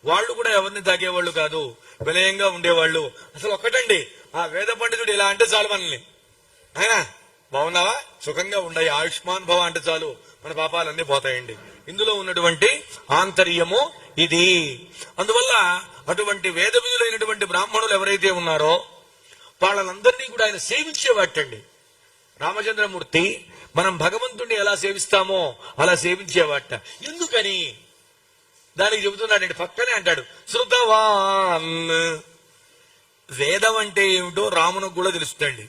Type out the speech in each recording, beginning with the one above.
వాళ్ళు కూడా ఎవరిని తాగేవాళ్ళు కాదు, వినయంగా ఉండేవాళ్ళు. అసలు ఒక్కటండి, ఆ వేద పండితుడు ఇలా అంటే చాలు మనల్ని, ఆయన బాగున్నావా, సుఖంగా ఉండయి, ఆయుష్మాన్ భవ అంటే చాలు, మన పాపాలన్నీ పోతాయండి. ఇందులో ఉన్నటువంటి ఆంతర్యము ఇది. అందువల్ల అటువంటి వేద విధులైనటువంటి బ్రాహ్మణులు ఎవరైతే ఉన్నారో వాళ్ళందరినీ కూడా ఆయన సేవించేవాటండి. రామచంద్రమూర్తి మనం భగవంతుడిని ఎలా సేవిస్తామో అలా సేవించేవాట. ఎందుకని దానికి చెబుతున్నాడండి, పక్కనే అంటాడు శృతవాన్. వేదం అంటే ఏమిటో రామునికి కూడా తెలుస్తుందండి.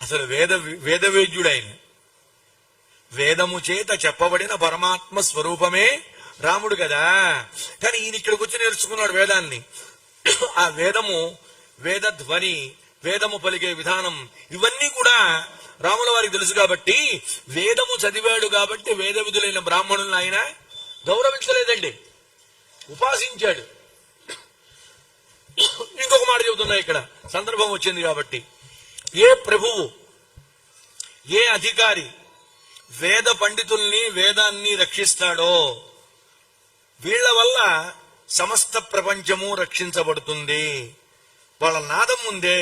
అసలు వేదవేద్యుడు ఆయన. వేదము చేత చెప్పబడిన పరమాత్మ స్వరూపమే రాముడు కదా. కానీ ఈయన ఇక్కడికి వచ్చి నేర్చుకున్నాడు వేదాన్ని. ఆ వేదము, వేద ధ్వని, వేదము పలికే విధానం ఇవన్నీ కూడా రాముల వారికి తెలుసు కాబట్టి, వేదము చదివాడు కాబట్టి వేద విధులైన బ్రాహ్మణులను ఆయన గౌరవించలేదండి, ఉపాసించాడు. ఇంకొక మాట చెబుతున్నా, ఇక్కడ సందర్భం వచ్చింది కాబట్టి, ఏ ప్రభువు, ఏ అధికారి వేద పండితుల్ని, వేదాన్ని రక్షిస్తాడో వీళ్ల వల్ల సమస్త ప్రపంచము రక్షించబడుతుంది. వాళ్ళ నాదం ఉందే,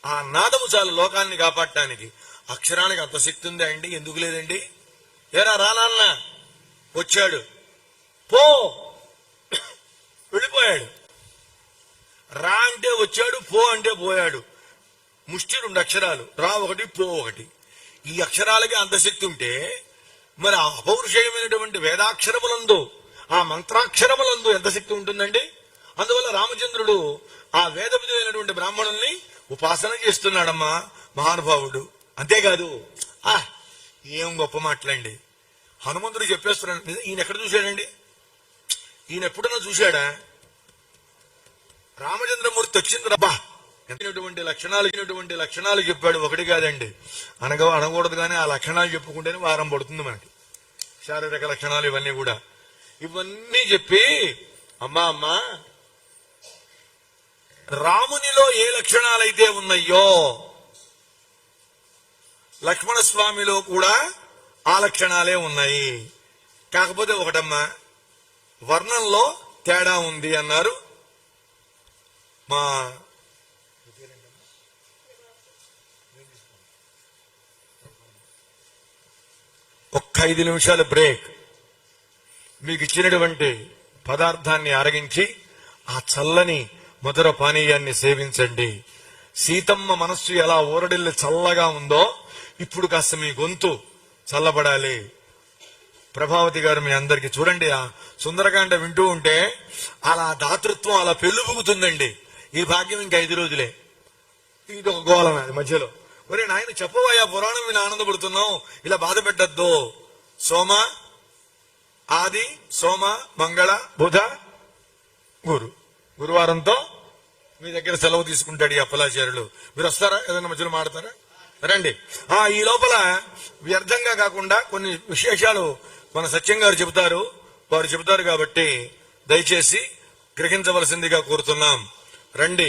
ఆ నాదము చాలు లోకాన్ని కాపాడటానికి. అక్షరానికి అంత శక్తి ఉందా అండి? ఎందుకు లేదండి? ఏరా రానాన్న వచ్చాడు, పో వెళ్ళిపోయాడు. రా అంటే వచ్చాడు, పో అంటే పోయాడు. ముష్టి 2 అక్షరాలు, రా ఒకటి, పో ఒకటి. ఈ అక్షరాలకి అంత శక్తి ఉంటే మరి ఆ అపౌరుషేయమైనటువంటి వేదాక్షరములందు, ఆ మంత్రాక్షరములందు ఎంత శక్తి ఉంటుందండి? అందువల్ల రామచంద్రుడు ఆ వేద విధులైనటువంటి బ్రాహ్మణుల్ని ఉపాసన చేస్తున్నాడమ్మా మహానుభావుడు. అంతేకాదు, ఏం గొప్ప మాటలండి. హనుమంతుడు చెప్పేస్తున్నాడు. ఈయన ఎక్కడ చూశాడండి? ఈయన ఎప్పుడన్నా చూశాడా? రామచంద్రమూర్తి వచ్చింది రబ్బా ఎంతటువంటి లక్షణాలు చెప్పాడు. ఒకటి కాదండి, అనకూడదు కానీ ఆ లక్షణాలు చెప్పుకుంటేనే వారం పడుతుంది మనకి. శారీరక లక్షణాలు ఇవన్నీ కూడా, ఇవన్నీ చెప్పి అమ్మా రామునిలో ఏ లక్షణాలైతే ఉన్నాయో లక్ష్మణస్వామిలో కూడా ఆ లక్షణాలే ఉన్నాయి. కాకపోతే ఒకటమ్మా, వర్ణంలో తేడా ఉంది అన్నారు మా. ఒక్క 5 నిమిషాలు బ్రేక్. మీకు ఇచ్చినటువంటి పదార్థాన్ని ఆరగించి ఆ చల్లని మధుర పానీయాన్ని సేవించండి. సీతమ్మ మనస్సు ఎలా ఊరడిల్లి చల్లగా ఉందో ఇప్పుడు కాస్త మీ గొంతు చల్లబడాలి. ప్రభావతి గారు మీ అందరికి చూడండి, ఆ సుందరకాండ వింటూ ఉంటే అలా దాతృత్వం అలా పెళ్ళుబుగుతుందండి. ఈ భాగ్యం ఇంకా 5 రోజులే. ఇది ఒక గోళం అది మధ్యలో. ఒరే నాయన చెప్పబోయా పురాణం విని ఆనందపడుతున్నావు, ఇలా బాధ పెట్టద్దు. సోమ, ఆది, సోమ, మంగళ, బుధ, గురువారంతో మీ దగ్గర సెలవు తీసుకుంటాడు ఈ అప్పలాచార్యులు. మీరు వస్తారా? ఏదైనా మధ్యలో మాడతారా? రండి. ఈ లోపల వ్యర్థంగా కాకుండా కొన్ని విశేషాలు మన సత్యం గారు చెబుతారు. వారు చెబుతారు కాబట్టి దయచేసి గ్రహించవలసిందిగా కోరుతున్నాం. రండి.